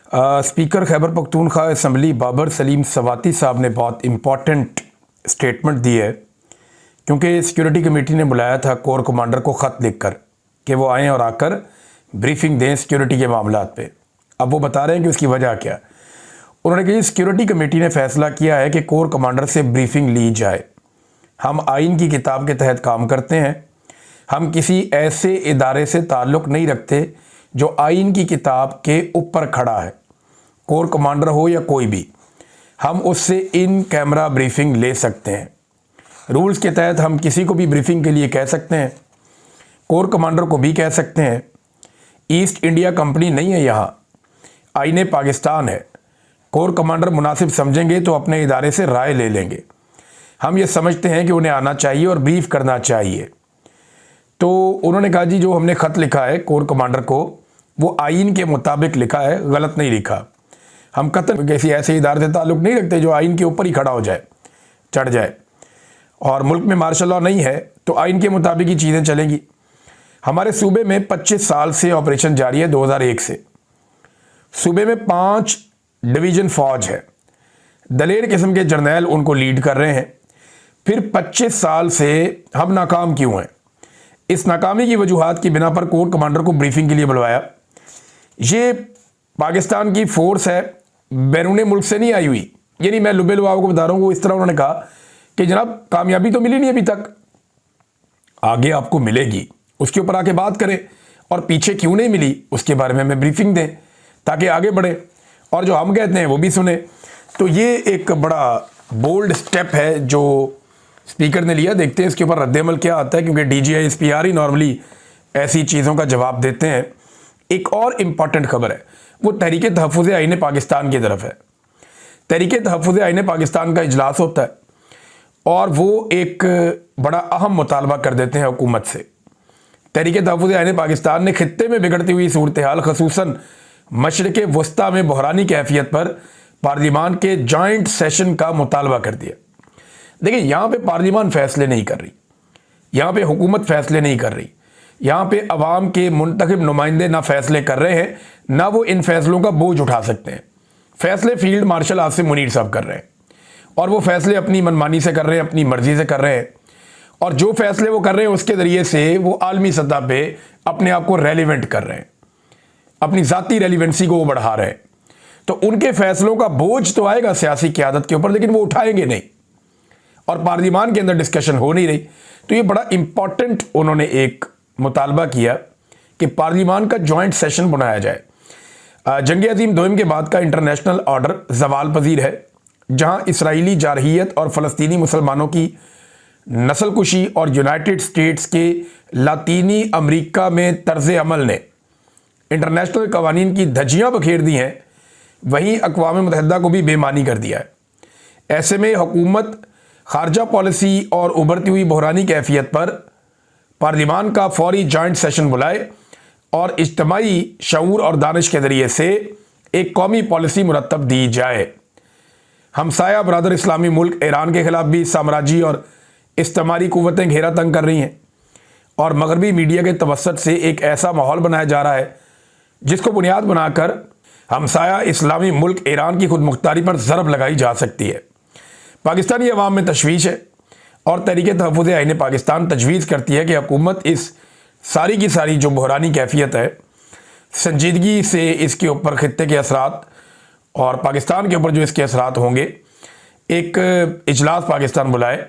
Speaker Khyber Pakhtunkhwa assembly Babar Salim सवाती साहब ने बहुत इम्पॉर्टेंट स्टेटमेंट दी है, क्योंकि सिक्योरिटी कमेटी ने बुलाया था कोर कमांडर को ख़त लिखकर कि वो आएँ और आकर ब्रीफिंग दें सिक्योरिटी के मामलात पे। अब वो बता रहे हैं कि उसकी वजह क्या। उन्होंने कहा सिक्योरिटी कमेटी ने फैसला किया है कि कोर कमांडर से ब्रीफिंग ली जाए। हम आइन की किताब के तहत काम करते हैं, हम किसी ऐसे इदारे से ताल्लुक़ नहीं रखते जो आइन की किताब के ऊपर खड़ा है, कोर कमांडर हो या कोई भी। हम उससे इन कैमरा ब्रीफिंग ले सकते हैं। रूल्स के तहत हम किसी को भी ब्रीफिंग के लिए कह सकते हैं, कोर कमांडर को भी कह सकते हैं। ईस्ट इंडिया कंपनी नहीं है, यहाँ आईने पाकिस्तान है। कोर कमांडर मुनासिब समझेंगे तो अपने इदारे से राय ले लेंगे। हम ये समझते हैं कि उन्हें आना चाहिए और ब्रीफ करना चाहिए। तो उन्होंने कहा जी जो हमने ख़त लिखा है कोर कमांडर को वो आइन के मुताबिक लिखा है, गलत नहीं लिखा। हम कतन किसी ऐसे इदारे से ताल्लुक़ नहीं रखते जो आइन के ऊपर ही खड़ा हो जाए, चढ़ जाए। और मुल्क में मार्शल लॉ नहीं है तो आइन के मुताबिक ही चीज़ें चलेंगी। हमारे सूबे में 25 साल से ऑपरेशन जारी है, 2001 से। सूबे में 5 डिवीज़न फ़ौज है, दलेर किस्म के जर्नैल उनको लीड कर रहे हैं। फिर 25 साल से हम नाकाम क्यों हैं? इस नाकामी की वजूहात की बिना पर कोर कमांडर को ब्रीफिंग के लिए बुलवाया। ये पाकिस्तान की फ़ोर्स है, बैरून मुल्क से नहीं आई हुई। यानी मैं लुबे लुआव को बता रहा हूँ, वो इस तरह उन्होंने कहा कि जनाब कामयाबी तो मिली नहीं अभी तक, आगे आपको मिलेगी, उसके ऊपर आके बात करें। और पीछे क्यों नहीं मिली उसके बारे में हमें ब्रीफिंग दें ताकि आगे बढ़े और जो हम कहते हैं वो भी सुने। तो ये एक बड़ा बोल्ड स्टेप है जो स्पीकर ने लिया। देखते हैं इसके ऊपर रद्द-ए-अमल क्या आता है, क्योंकि DGI SPR ही नॉर्मली ऐसी चीज़ों का जवाब देते हैं। एक और इम्पॉर्टेंट खबर है, वो तहरीक तहफ़्फ़ुज़ आइन पाकिस्तान की तरफ है। तहरीक तहफ़्फ़ुज़ आइन पाकिस्तान का इजलास होता है और वो एक बड़ा अहम मुतालबा कर देते हैं हुकूमत से। तहरीक तहफ़्फ़ुज़ आइन पाकिस्तान ने खित्ते में बिगड़ती हुई सूरत हाल, ख़ुसूसन मशरिक़ वस्ता में बहरानी कैफियत पर पार्लिमान के जॉइंट सेशन का मुतालबा कर दिया। देखिए, यहाँ पे पार्लिमान फैसले नहीं कर रही, यहाँ पे हुकूमत फैसले नहीं कर रही, यहाँ पे अवाम के मुंतखब नुमाइंदे ना फैसले कर रहे हैं, ना वो इन फैसलों का बोझ उठा सकते हैं। फैसले फील्ड मार्शल आसिम मुनीर साहब कर रहे हैं और वो फैसले अपनी मनमानी से कर रहे हैं, अपनी मर्जी से कर रहे हैं। और जो फैसले वो कर रहे हैं उसके ज़रिए से वो आलमी सतह पे अपने आप को रेलिवेंट कर रहे हैं, अपनी ज़ाती रेलिवेंसी को वो बढ़ा रहे हैं। तो उनके फैसलों का बोझ तो आएगा सियासी क़यादत के ऊपर, लेकिन वो उठाएंगे नहीं और पार्लिमान के अंदर डिस्कशन हो नहीं रही। तो ये बड़ा इंपॉर्टेंट उन्होंने एक मुतालबा किया कि पार्लिमान का जॉइंट सेशन बनाया जाए। जंग अज़ीम दोम के बाद का इंटरनेशनल ऑर्डर ज़वाल पजीर है, जहां इसराइली जारहियत और फ़लस्तीनी मुसलमानों की नस्लकुशी और यूनाइटेड स्टेट्स के लातीनी अमरीका में तर्ज़ अमल ने इंटरनेशनल कवानीन की धज्जियाँ बखेर दी हैं, वहीं अक़वाम मुत्तहिदा को भी बेमानी कर दिया है। ऐसे में हुकूमत खारजा पॉलिसी और उभरती हुई बहरानी कैफियत पर पार्लिमान का फौरी जॉइंट सेशन बुलाए और इज्तिमाई शऊर और दानिश के ज़रिए से एक कौमी पॉलिसी मुरतब दी जाए। हमसाया बरदर इस्लामी मुल्क ईरान के ख़िलाफ़ भी साम्राज्य और इस्तेमारी क़ुव्वतें घेरा तंग कर रही हैं और मगरबी मीडिया के तवस्सुत से एक ऐसा माहौल बनाया जा रहा है जिसको बुनियाद बनाकर हमसाया इस्लामी मुल्क ईरान की खुद मुख्तारी पर ज़रब लगाई जा सकती है। पाकिस्तानी अवाम में तशवीश है और तहरीक तहफ़्फ़ुज़ आइन पाकिस्तान तजवीज़ करती है कि हुकूमत इस सारी की सारी जो बहरानी कैफियत है, संजीदगी से इसके ऊपर खित्ते के असरात और पाकिस्तान के ऊपर जो इसके असरात होंगे, एक इजलास पाकिस्तान बुलाए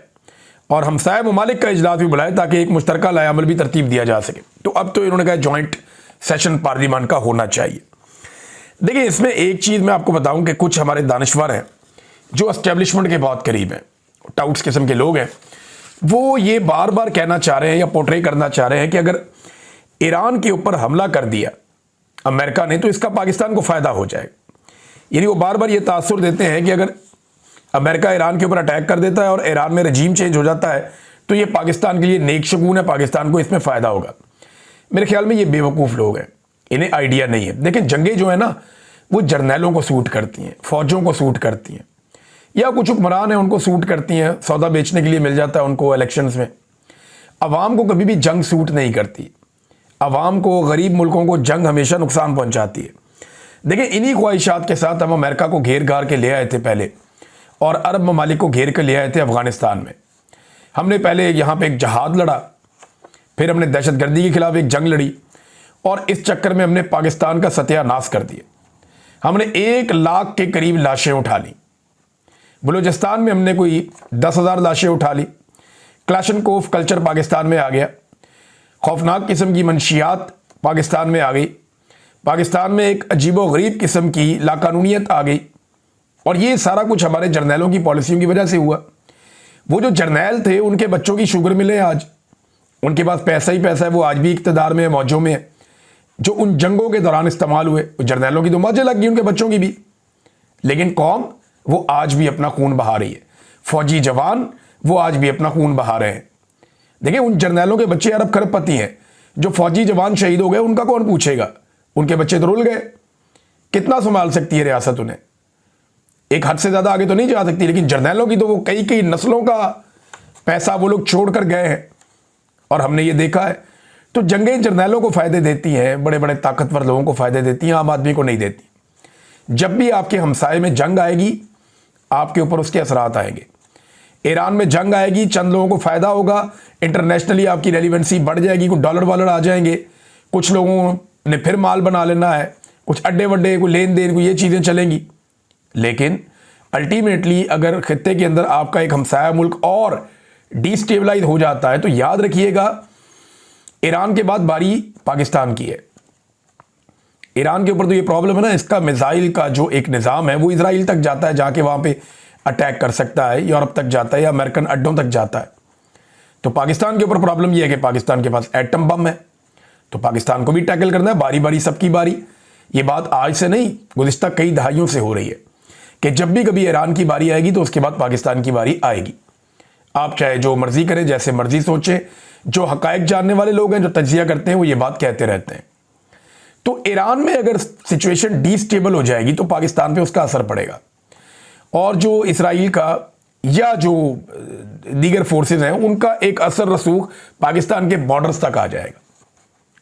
और हमसाया ममालिक का इजलास भी बुलाए ताकि एक मुश्तरका लाएअमल भी तरतीब दिया जा सके। तो अब तो इन्होंने कहा जॉइंट सेशन पार्लिमान का होना चाहिए। देखिए, इसमें एक चीज़ मैं आपको बताऊं कि कुछ हमारे दानिश्वर हैं जो एस्टेब्लिशमेंट के बहुत करीब हैं, टाउट्स किस्म के लोग हैं, वो ये बार बार कहना चाह रहे हैं या पोर्ट्रे करना चाह रहे हैं कि अगर ईरान के ऊपर हमला कर दिया अमेरिका ने तो इसका पाकिस्तान को फ़ायदा हो जाएगा। यानी वो बार बार ये तासुर देते हैं कि अगर अमेरिका ईरान के ऊपर अटैक कर देता है और ईरान में रजीम चेंज हो जाता है तो ये पाकिस्तान के लिए नेक शगुन है, पाकिस्तान को इसमें फ़ायदा होगा। मेरे ख्याल में ये बेवकूफ़ लोग हैं, इन्हें आइडिया नहीं है। लेकिन जंगें जो है ना वो जर्नैलों को सूट करती हैं, फ़ौजों को सूट करती हैं, या कुछ हुक्मरान हैं उनको सूट करती हैं, सौदा बेचने के लिए मिल जाता है उनको इलेक्शंस में। अवाम को कभी भी जंग सूट नहीं करती। अवाम को, गरीब मुल्कों को जंग हमेशा नुकसान पहुंचाती है। देखिए, इन्हीं ख्वाहिशात के साथ हम अमेरिका को घेर घार के ले आए थे पहले, और अरब ममालिक को घेर के ले आए थे अफ़गानिस्तान में। हमने पहले यहाँ पे एक जहाद लड़ा, फिर हमने दहशतगर्दी के खिलाफ एक जंग लड़ी, और इस चक्कर में हमने पाकिस्तान का सत्यानाश कर दिया। हमने 1 लाख के करीब लाशें उठा ली। बलूचिस्तान में हमने कोई 10,000 लाशें उठा ली। क्लाशनकोफ कल्चर पाकिस्तान में आ गया। खौफनाक किस्म की मंशियात पाकिस्तान में आ गई। पाकिस्तान में एक अजीबोगरीब किस्म की लाकानूनियत आ गई, और ये सारा कुछ हमारे जर्नैलों की पॉलिसियों की वजह से हुआ। वो जो जर्नैल थे उनके बच्चों की शुगर मिले आज, उनके पास पैसा ही पैसा है, वो आज भी इक़्तिदार में है, मौजों में है, जो उन जंगों के दौरान इस्तेमाल हुए। जर्नैलों की तो मौजें लग गई, उनके बच्चों की भी, लेकिन कौम वो आज भी अपना खून बहा रही है। फौजी जवान वो आज भी अपना खून बहा रहे हैं। देखिए, उन जर्नैलों के बच्चे अरब खरबपति हैं। जो फौजी जवान शहीद हो गए उनका कौन पूछेगा? उनके बच्चे तो रुल गए। कितना संभाल सकती है रियासत उन्हें? एक हद से ज़्यादा आगे तो नहीं जा सकती, लेकिन जर्नैलों की तो वो कई कई नस्लों का पैसा वो लोग छोड़ कर गए हैं, और हमने ये देखा है। तो जंगें जर्नैलों को फ़ायदे देती हैं, बड़े बड़े ताकतवर लोगों को फ़ायदे देती हैं, आम आदमी को नहीं देती। जब भी आपके हमसाये में जंग आएगी, आपके ऊपर उसके असरात आएंगे। ईरान में जंग आएगी, चंद लोगों को फ़ायदा होगा, इंटरनेशनली आपकी रेलिवेंसी बढ़ जाएगी, कुछ डॉलर वॉलर आ जाएंगे, कुछ लोगों ने फिर माल बना लेना है, कुछ अड्डे वड्डे, कोई लेन देन, कोई ये चीज़ें चलेंगी। लेकिन अल्टीमेटली अगर खित्ते के अंदर आपका एक हमसाया मुल्क और डिस्टेबलाइज हो जाता है, तो याद रखिएगा, ईरान के बाद बारी पाकिस्तान की है। ईरान के ऊपर तो ये प्रॉब्लम है ना, इसका मिसाइल का जो एक निज़ाम है वो इजराइल तक जाता है, जाके वहाँ पे अटैक कर सकता है, यूरोप तक जाता है, या अमेरिकन अड्डों तक जाता है। तो पाकिस्तान के ऊपर प्रॉब्लम ये है कि पाकिस्तान के पास एटम बम है, तो पाकिस्तान को भी टैकल करना है, बारी बारी सबकी बारी। ये बात आज से नहीं, गुज़िश्ता कई दहाइयों से हो रही है कि जब भी कभी ईरान की बारी आएगी तो उसके बाद पाकिस्तान की बारी आएगी। आप चाहे जो मर्जी करें, जैसे मर्जी सोचें, जो हकायक जानने वाले लोग हैं, जो तज्जिया करते हैं, वो ये बात कहते रहते हैं। तो ईरान में अगर सिचुएशन डिस्टेबल हो जाएगी तो पाकिस्तान पे उसका असर पड़ेगा, और जो इसराइल का या जो दीगर फोर्सेस हैं उनका एक असर रसूख पाकिस्तान के बॉर्डर्स तक आ जाएगा।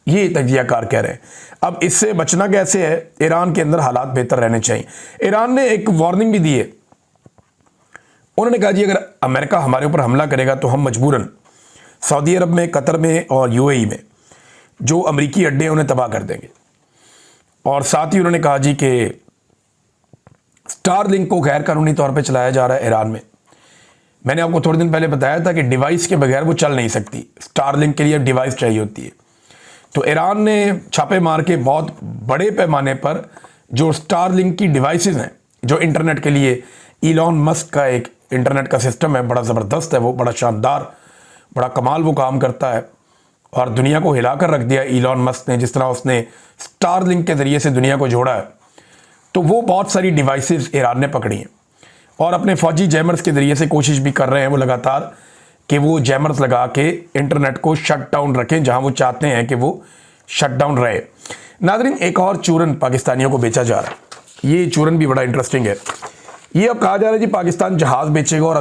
ये तज्जियाकार कह रहे हैं। अब इससे बचना कैसे है? ईरान के अंदर हालात बेहतर रहने चाहिए। ईरान ने एक वार्निंग भी दी है। उन्होंने कहा जी, अगर अमेरिका हमारे ऊपर हमला करेगा तो हम मजबूरन सऊदी अरब में, कतर में और यूएई में जो अमरीकी अड्डे हैं उन्हें तबाह कर देंगे। और साथ ही उन्होंने कहा जी कि स्टारलिंक को गैर कानूनी तौर पे चलाया जा रहा है ईरान में। मैंने आपको थोड़े दिन पहले बताया था कि डिवाइस के बगैर वो चल नहीं सकती, स्टारलिंक के लिए डिवाइस चाहिए होती है। तो ईरान ने छापे मार के बहुत बड़े पैमाने पर जो स्टारलिंक की डिवाइसेस हैं, जो इंटरनेट के लिए इलॉन मस्क का एक इंटरनेट का सिस्टम है, बड़ा ज़बरदस्त है, वो बड़ा शानदार, बड़ा कमाल वो काम करता है, और दुनिया को हिला कर रख दिया इलॉन मस्क ने, जिस तरह उसने स्टारलिंक के ज़रिए से दुनिया को जोड़ा है। तो वो बहुत सारी डिवाइसेस ईरान ने पकड़ी हैं, और अपने फौजी जैमर्स के ज़रिए से कोशिश भी कर रहे हैं वो लगातार कि वो जैमर्स लगा के इंटरनेट को शट डाउन रखें जहां वो चाहते हैं कि वो शट डाउन रहे। नाज़रीन, एक और चूरन पाकिस्तानियों को बेचा जा रहा है। ये चूरन भी बड़ा इंटरेस्टिंग है। ये अब कहा जा रहा है जी पाकिस्तान जहाज़ बेचेगा और